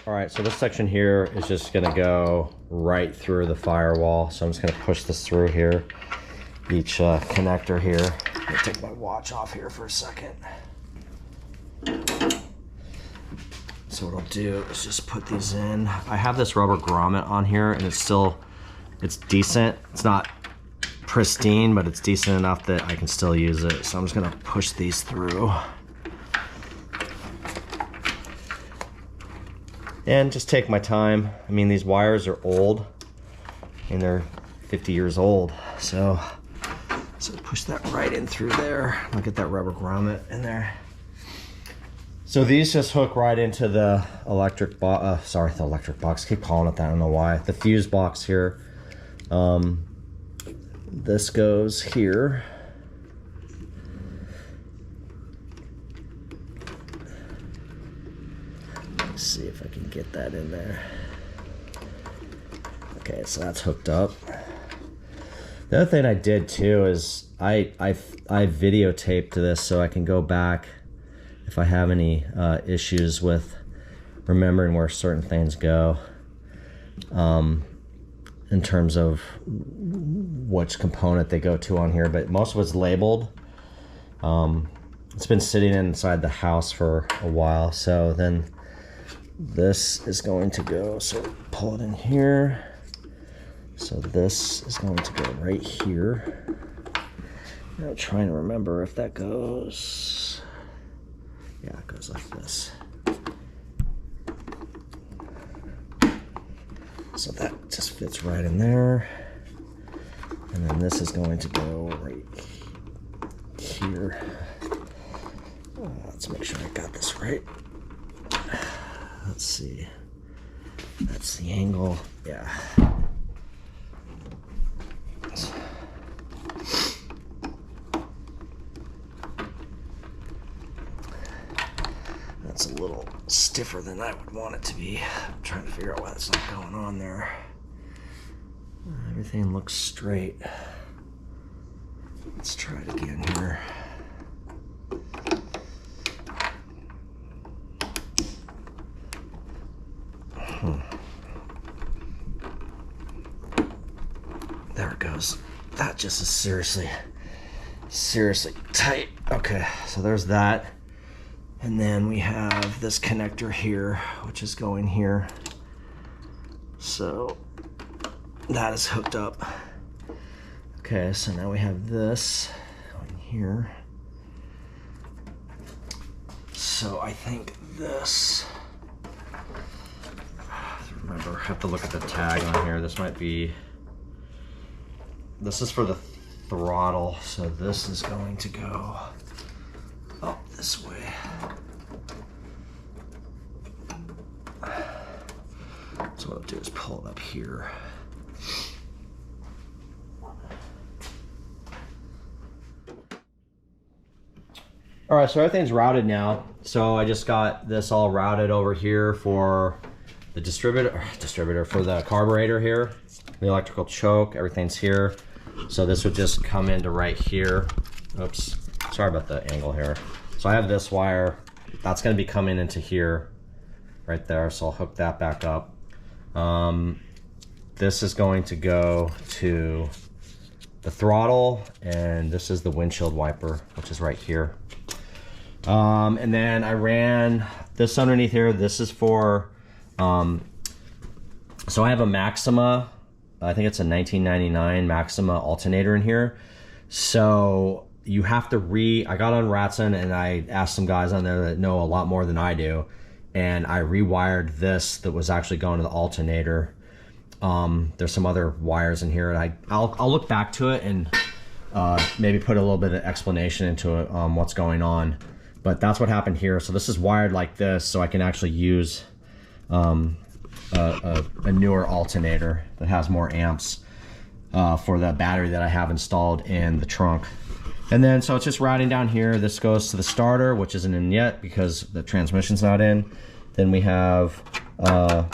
All right, so this section here is just gonna go right through the firewall. So I'm just gonna push this through here, each connector here. I'm gonna take my watch off here for a second. So what I'll do is just put these in. I have this rubber grommet on here and it's decent. It's not pristine, but it's decent enough that I can still use it. So I'm just gonna push these through. And just take my time. I mean, these wires are old and they're 50 years old. So push that right in through there. Look at that rubber grommet in there. So these just hook right into the electric box. Sorry, the electric box. I keep calling it that. I don't know why. The fuse box here. This goes here. Let's see if I can get that in there. Okay, so that's hooked up. The other thing I did too is I videotaped this so I can go back if I have any issues with remembering where certain things go, in terms of which component they go to on here, but most of it's labeled. It's been sitting inside the house for a while, so then this is going to go, so pull it in here. So this is going to go right here. I'm trying to remember if that goes, yeah, it goes like this. So that just fits right in there. And then this is going to go right here. Let's make sure I got this right. Let's see. That's the angle. Yeah. That's a little stiffer than I would want it to be. I'm trying to figure out why that's not going on there. Everything looks straight. Let's try it again here. There it goes. That just is seriously tight. Okay, so there's that. And then we have this connector here, which is going here. So that is hooked up. Okay, so now we have this going here. So I think this, remember, I have to look at the tag on here. This might be, this is for the throttle. So this is going to go up this way. So what I'll do is pull it up here. All right, so everything's routed now. So I just got this all routed over here for the distributor for the carburetor here, the electrical choke, everything's here. So this would just come into right here. Oops, sorry about the angle here. So I have this wire, that's gonna be coming into here, right there. So I'll hook that back up. This is going to go to the throttle, and this is the windshield wiper, which is right here. And then I ran this underneath here. This is for, so I have a Maxima, I think it's a 1999 Maxima alternator in here. So you have to I got on Datsun and I asked some guys on there that know a lot more than I do. And I rewired this that was actually going to the alternator. There's some other wires in here, and I'll look back to it and maybe put a little bit of explanation into it, what's going on. But that's what happened here. So this is wired like this, so I can actually use a newer alternator that has more amps for the battery that I have installed in the trunk. And then, so it's just routing down here. This goes to the starter, which isn't in yet because the transmission's not in. Then we have the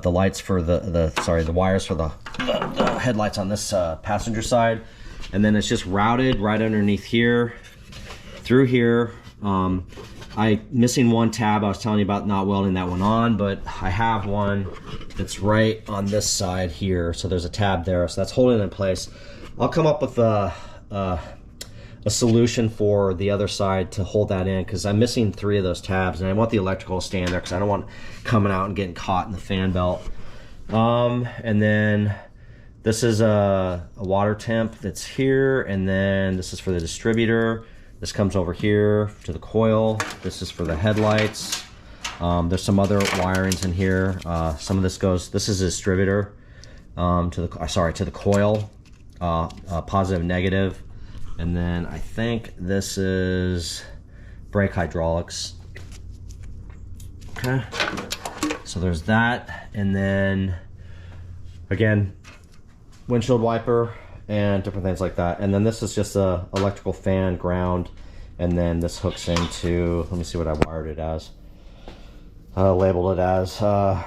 lights for the wires for the headlights on this passenger side. And then it's just routed right underneath here, through here. missing one tab. I was telling you about not welding that one on, but I have one that's right on this side here. So there's a tab there, so that's holding it in place. I'll come up with a solution for the other side to hold that in, because I'm missing 3 of those tabs, and I want the electrical to stay in there because I don't want coming out and getting caught in the fan belt. And then this is a water temp that's here, and then this is for the distributor. This comes over here to the coil. This is for the headlights. There's some other wirings in here. Some of this goes, this is a distributor to the coil, positive, negative. And then I think this is brake hydraulics. Okay, so there's that. And then again, windshield wiper and different things like that. And then this is just a electrical fan, ground, and then this hooks into, let me see what I wired it as. Labeled it as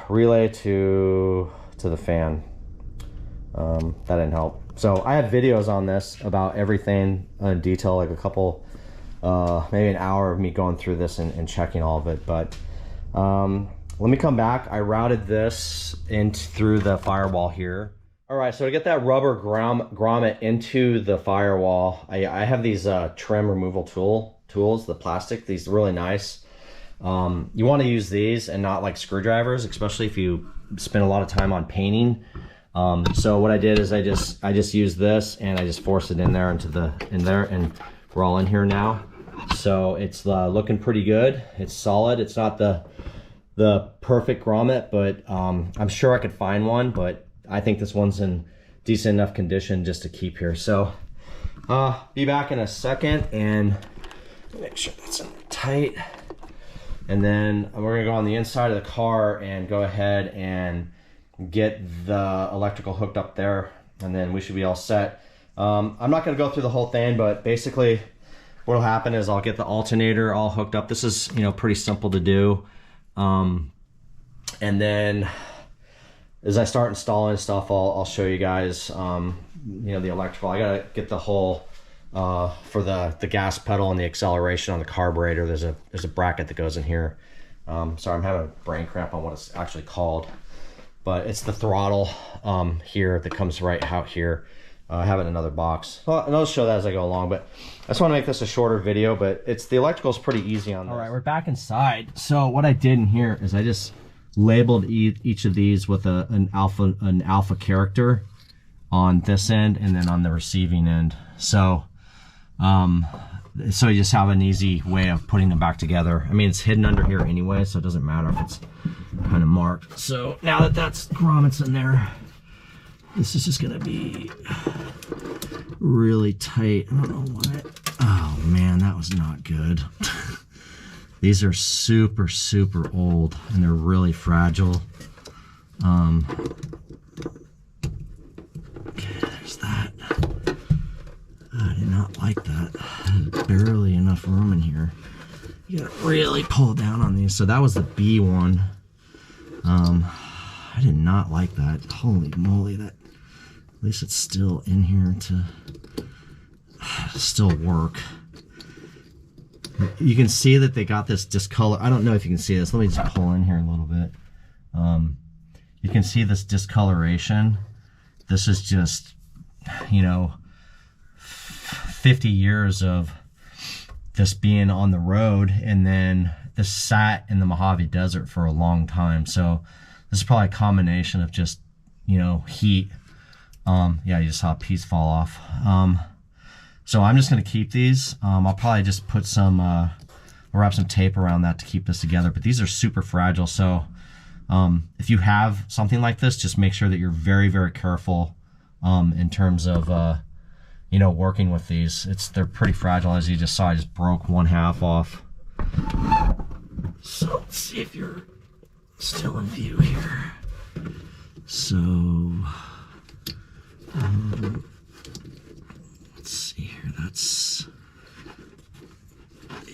relay to the fan. That didn't help. So I have videos on this about everything in detail, like a couple, maybe an hour of me going through this and checking all of it. But let me come back. I routed this through the firewall here. All right, so to get that rubber grommet into the firewall, I have these trim removal tools, the plastic, these are really nice. You want to use these and not like screwdrivers, especially if you spend a lot of time on painting. So what I did is I just used this and I just forced it in there and we're all in here now. So it's looking pretty good. It's solid. It's not the perfect grommet, but I'm sure I could find one, but I think this one's in decent enough condition just to keep here. So be back in a second and make sure that's in tight. And then we're gonna go on the inside of the car and go ahead and get the electrical hooked up there, and then we should be all set. I'm not gonna go through the whole thing, but basically what'll happen is I'll get the alternator all hooked up. This is, pretty simple to do. And then as I start installing stuff, I'll show you guys, the electrical. I gotta get the whole, for the gas pedal and the acceleration on the carburetor, there's a bracket that goes in here. Sorry, I'm having a brain cramp on what it's actually called, but it's the throttle here that comes right out here. I have it in another box. Well, and I'll show that as I go along, but I just want to make this a shorter video, but the electrical is pretty easy on this. All right, we're back inside. So what I did in here is I just labeled each of these with an alpha character on this end and then on the receiving end. So so you just have an easy way of putting them back together. I mean, it's hidden under here anyway, so it doesn't matter if it's kind of marked. So now that that's grommets in there, this is just gonna be really tight. I don't know why. Oh man, that was not good. These are super, super old and they're really fragile. Okay, there's that. I did not like that. There's barely enough room in here. You gotta really pull down on these. So that was the B one. I did not like that. Holy moly, that, at least it's still in here to still work. You can see that they got this discolor. I don't know if you can see this. Let me just pull in here a little bit. You can see this discoloration. This is just, 50 years of this being on the road, and then this sat in the Mojave Desert for a long time. So this is probably a combination of just, heat. Yeah, you just saw a piece fall off. So I'm just gonna keep these. I'll probably just put some, wrap some tape around that to keep this together, but these are super fragile. So if you have something like this, just make sure that you're very, very careful in terms of, working with these. They're pretty fragile. As you just saw, I just broke one half off. So let's see if you're still in view here. So, let's see here,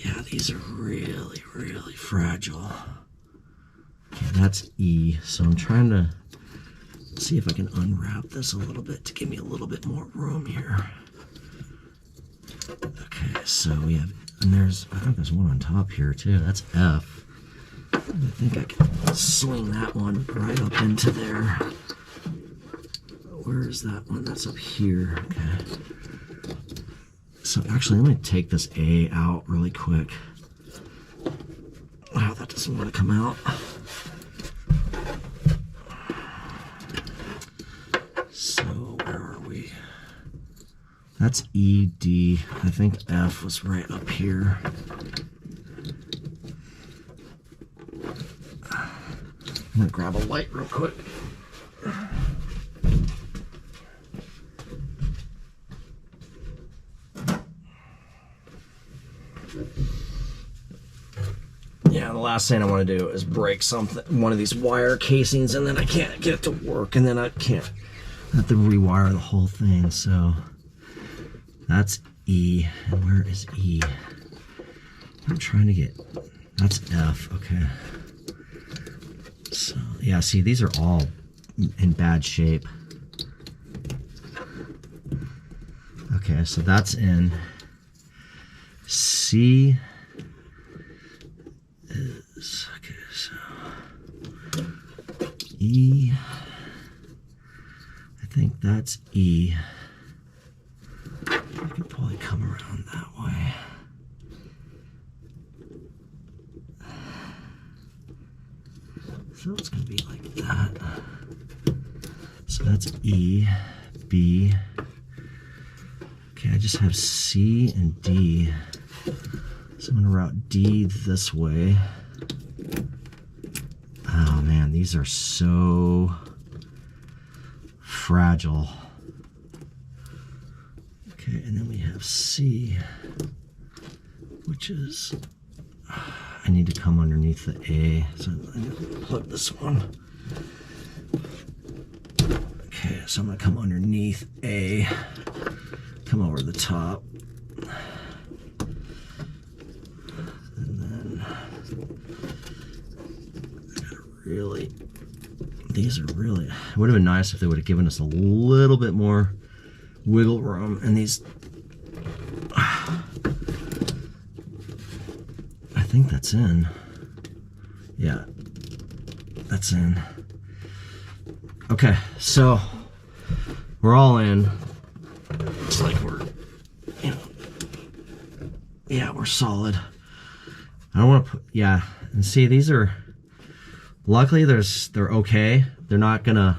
yeah, these are really, really fragile. Okay, that's E. So I'm trying to see if I can unwrap this a little bit to give me a little bit more room here. Okay, so we have And there's, I think there's one on top here too. That's F. I think I can swing that one right up into there. Where is that one? That's up here. Okay. So actually, let me take this A out really quick. Wow, that doesn't want to come out. So where are we? That's E, D. I think F was right up here. I'm gonna grab a light real quick. Yeah, the last thing I want to do is break one of these wire casings, and then I can't get it to work, and then I have to rewire the whole thing. So that's E, and where is E? I'm trying to get, that's F, okay. So yeah, see, these are all in bad shape. Okay, so that's in. C is, okay, so E, I think that's E. I could probably come around that way. So it's going to be like that. So that's E, B. Okay, I just have C and D. So I'm going to route D this way. Oh man, these are so fragile. Okay, and then we have C, which is, I need to come underneath the A, so I'm going to plug this one. Okay, so I'm going to come underneath A, come over the top, and then I gotta really, these are really, it would have been nice if they would have given us a little bit more wiggle room, and these, I think that's in. Yeah, that's in. Okay, so we're all in. Looks like we're, you know, yeah, we're solid. I don't want to put, yeah, and see, these are, luckily they're okay. They're not gonna,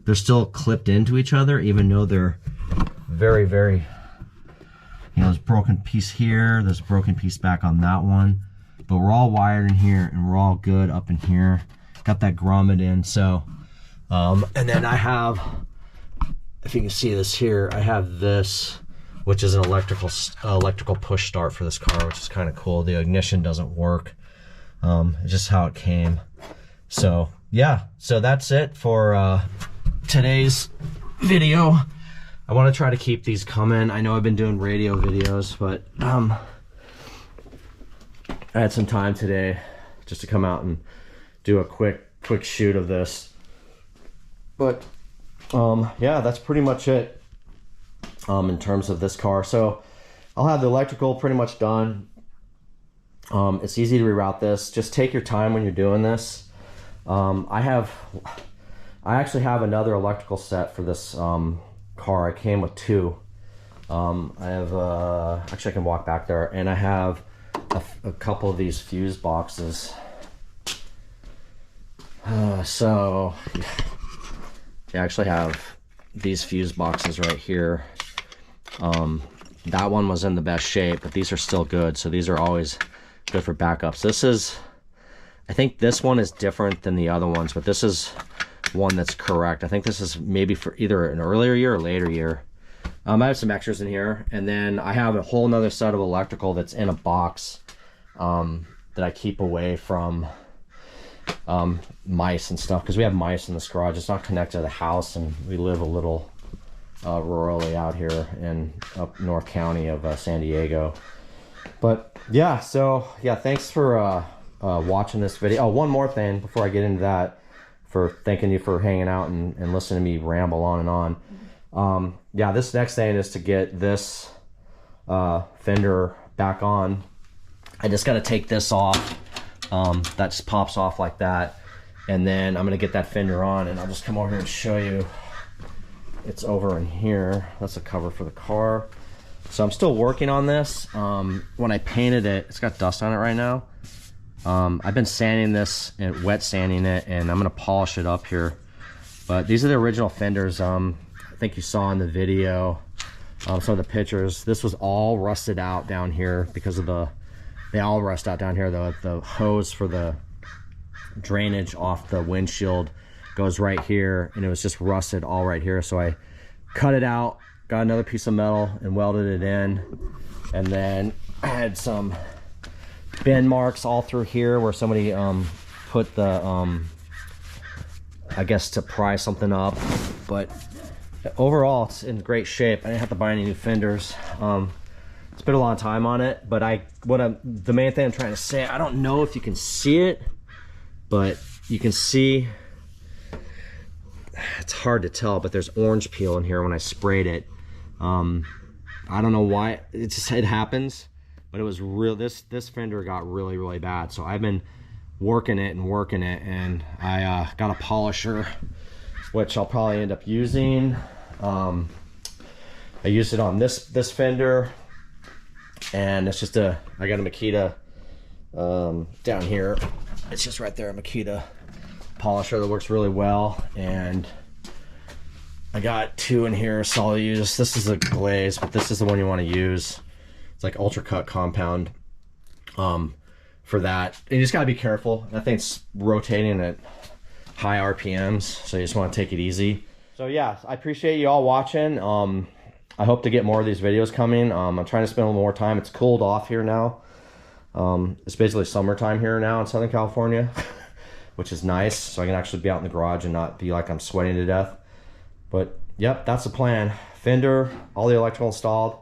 they're still clipped into each other, even though they're very, very, you know, there's a broken piece here, there's a broken piece back on that one, but we're all wired in here and we're all good up in here. Got that grommet in, so, and then I have, if you can see this here, I have this, which is an electrical push start for this car, which is kind of cool. The ignition doesn't work, it's just how it came. So yeah, so that's it for today's video. I want to try to keep these coming. I know I've been doing radio videos, but I had some time today just to come out and do a quick shoot of this. But yeah, that's pretty much it in terms of this car. So I'll have the electrical pretty much done. It's easy to reroute this. Just take your time when you're doing this. I actually have another electrical set for this car. I came with two. I have actually I can walk back there, and I have a couple of these fuse boxes. So I actually have these fuse boxes right here. That one was in the best shape, but these are still good, so these are always good for backups. This is, I think this one is different than the other ones, but this is one that's correct. I think this is maybe for either an earlier year or later year. I have some extras in here, and then I have a whole nother set of electrical that's in a box that I keep away from mice and stuff, because we have mice in this garage. It's not connected to the house, and we live a little rurally out here in up North County of San Diego. But yeah, so yeah, thanks for watching this video. Oh, one more thing before I get into that, for thanking you for hanging out and listening to me ramble on and on. Yeah, this next thing is to get this Fender back on I just got to take this off. That just pops off like that. And then I'm going to get that fender on, and I'll just come over here and show you. It's over in here. That's a cover for the car. So I'm still working on this. When I painted it, it's got dust on it right now. I've been sanding this and wet sanding it, and I'm going to polish it up here. But these are the original fenders. I think you saw in the video, some of the pictures. This was all rusted out down here because of they all rust out down here. The hose for the drainage off the windshield goes right here, and it was just rusted all right here. So I cut it out, got another piece of metal and welded it in, and then I had some bend marks all through here where somebody put the I guess to pry something up. But overall it's in great shape. I didn't have to buy any new fenders. Spent a lot of time on it, but the main thing I'm trying to say, I don't know if you can see it, but you can see, it's hard to tell, but there's orange peel in here when I sprayed it. I don't know why, it happens, but it was real. This fender got really bad, so I've been working it, and I got a polisher, which I'll probably end up using. I used it on this fender, and it's just I got a Makita down here. It's just right there, a Makita polisher that works really well, and I got two in here, so I'll use, this is a glaze, but this is the one you want to use. It's like ultra cut compound for that. And you just got to be careful. That thing's rotating at high RPMs, so you just want to take it easy. So yeah, I appreciate you all watching. I hope to get more of these videos coming. I'm trying to spend a little more time. It's cooled off here now. It's basically summertime here now in Southern California, which is nice. So I can actually be out in the garage and not be like I'm sweating to death. But yep, that's the plan. Fender, all the electrical installed,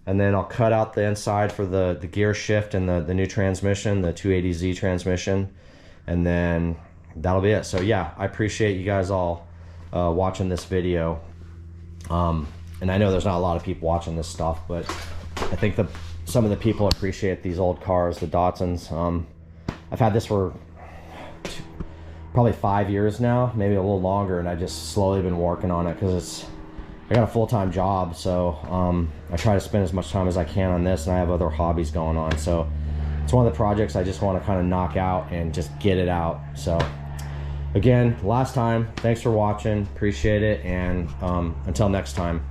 and then I'll cut out the inside for the gear shift and the new transmission, the 280Z transmission, and then that'll be it. So yeah, I appreciate you guys all watching this video. And I know there's not a lot of people watching this stuff, but I think some of the people appreciate these old cars, the Datsuns. I've had this for probably 5 years now, maybe a little longer, and I just slowly been working on it because I got a full-time job, so I try to spend as much time as I can on this, and I have other hobbies going on. So it's one of the projects I just want to kind of knock out and just get it out. So again, last time, thanks for watching, appreciate it, and until next time.